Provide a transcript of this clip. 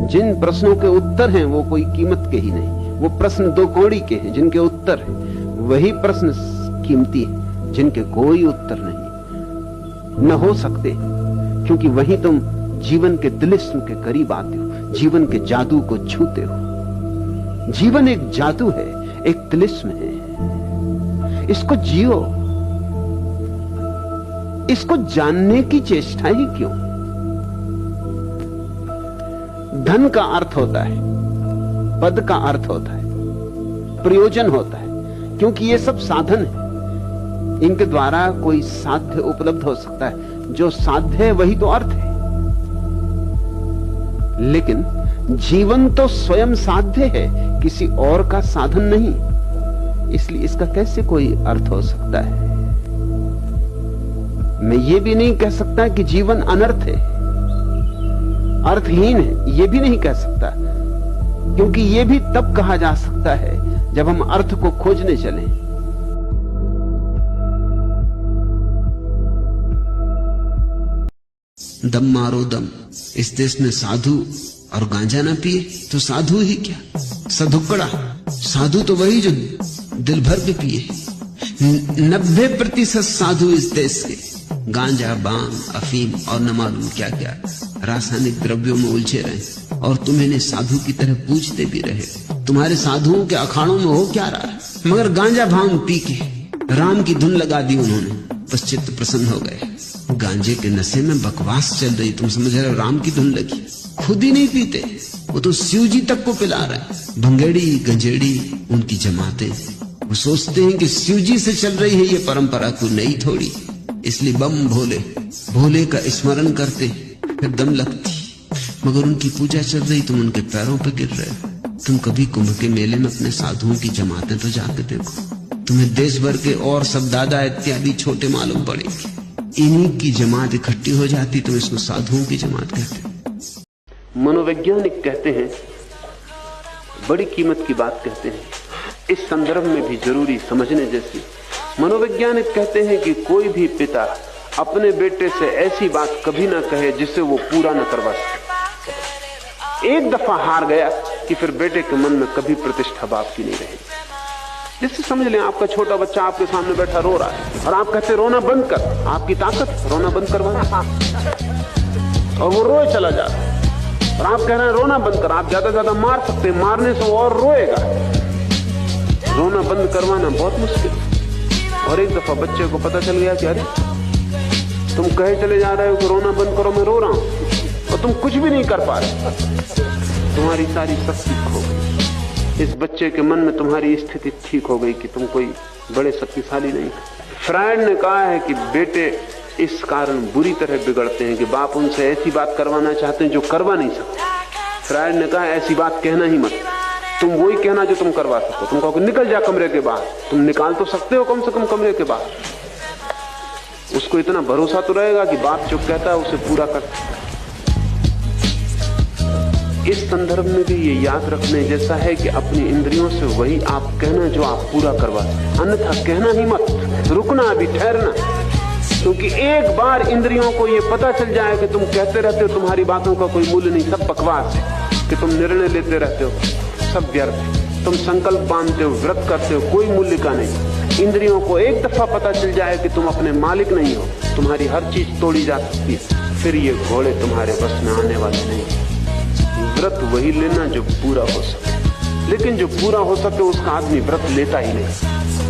जिन प्रश्नों के उत्तर हैं वो कोई कीमत के ही नहीं, वो प्रश्न दो कौड़ी के हैं जिनके उत्तर हैं। वही प्रश्न कीमती है जिनके कोई उत्तर नहीं, न हो सकते, क्योंकि वही तुम जीवन के तिलिस्म के करीब आते हो, जीवन के जादू को छूते हो। जीवन एक जादू है, एक तिलिस्म है। इसको जियो, इसको जानने की चेष्टा ही क्यों? धन का अर्थ होता है, पद का अर्थ होता है, प्रयोजन होता है, क्योंकि ये सब साधन है। इनके द्वारा कोई साध्य उपलब्ध हो सकता है, जो साध्य है वही तो अर्थ है। लेकिन जीवन तो स्वयं साध्य है, किसी और का साधन नहीं। इसलिए इसका कैसे कोई अर्थ हो सकता है? मैं ये भी नहीं कह सकता कि जीवन अनर्थ है, अर्थहीन है, ये भी नहीं कह सकता, क्योंकि ये भी तब कहा जा सकता है जब हम अर्थ को खोजने चलें। दम मारो दम। इस देश में साधु और गांजा ना पिए तो साधु ही क्या, सधुकड़ा। साधु तो वही जो दिल भर के पिए। 90% साधु इस देश के गांजा, बांग, अफीम और न मालूम क्या क्या रासायनिक द्रव्यों में उलझे रहे, और तुम इन्हें साधु की तरह पूजते भी रहे। तुम्हारे साधुओं के अखाड़ों में हो क्या रहा है? मगर गांजा भांग पी के राम की धुन लगा दी उन्होंने, बस चित्त प्रसन्न हो गए। गांजे के नशे में बकवास चल रही, तुम समझ रहे हो राम की धुन लगी। खुद ही नहीं पीते, वो तो शिव जी तक को पिला रहे। भंगेड़ी गंजेड़ी उनकी जमाते, वो सोचते हैं कि शिव जी से चल रही है ये परंपरा, कोई नई थोड़ी। इसलिए बम भोले भोले का स्मरण करते, फिर दम लगती। मगर उनकी पूजा चल रही, तुम उनके पैरों पे गिर रहे हो। तुम कभी कुंभ के मेले में अपने साधुओं की जमातें तो जाके देखो, तुम्हें देश भर के और सब दादा इत्यादि छोटे मालूम पड़ेंगे। इन्हीं की जमात इकट्ठी हो जाती, तुम इसको साधुओं की जमात कहते हो। मनोवैज्ञानिक कहते हैं, बड़ी कीमत की बात कहते हैं, इस संदर्भ में भी जरूरी समझने जैसी। मनोवैज्ञानिक कहते हैं कि कोई भी पिता अपने बेटे से ऐसी बात कभी ना कहे जिसे वो पूरा न करवा सके। एक दफा हार गया कि फिर बेटे के मन में कभी प्रतिष्ठा बाप की नहीं रहेगी। जैसे समझ लें, आपका छोटा बच्चा आपके सामने बैठा रो रहा है और आप कहते रोना बंद कर, आपकी ताकत रोना बंद करवाना, और वो रोए चला जा रहा है और आप कह रहे हैं रोना बंद कर। आप ज्यादा ज्यादा मार सकते हैं, मारने से वो और रोएगा। रोना बंद करवाना बहुत मुश्किल। और एक दफा बच्चे को पता चल गया कि अरे तुम कहे चले जा रहे हो कि रोना बंद करो, मैं रो रहा हूं, और तुम कुछ भी नहीं कर पा रहे, तुम्हारी सारी शक्ति खो गई। इस बच्चे के मन में तुम्हारी स्थिति ठीक हो गई कि तुम कोई बड़े शक्तिशाली नहीं। फ्रायड ने कहा है कि बेटे इस कारण बुरी तरह बिगड़ते हैं कि बाप उनसे ऐसी बात करवाना चाहते हैं जो करवा नहीं सकते। फ्रायड ने कहा ऐसी बात कहना ही मत, तुम वही कहना जो तुम करवा सको। तुम कहो निकल जा कमरे के बाहर, तुम निकाल तो सकते हो कम से कम कमरे के बाहर। उसको इतना भरोसा तो रहेगा कि बाप जो कहता है उसे पूरा कर सकता है। इस संदर्भ में भी ये याद रखने जैसा है कि अपनी इंद्रियों से वही आप कहना जो आप पूरा करवा सकते, अन्यथा कहना ही मत, रुकना, अभी ठहरना। क्योंकि एक बार इंद्रियों को ये पता चल जाए कि तुम कहते रहते हो तुम्हारी बातों का कोई मूल्य नहीं, सब बकवास है, कि तुम निर्णय लेते रहते हो, सब व्यर्थ है, तुम संकल्प बांधते हो, व्रत करते हो, कोई मूल्य का नहीं। इंद्रियों को एक दफा पता चल जाए कि तुम अपने मालिक नहीं हो, तुम्हारी हर चीज तोड़ी जा सकती है, फिर ये घोड़े तुम्हारे बस में आने वाले नहीं। व्रत वही लेना जो पूरा हो सके, लेकिन जो पूरा हो सके उसका आदमी व्रत लेता ही नहीं।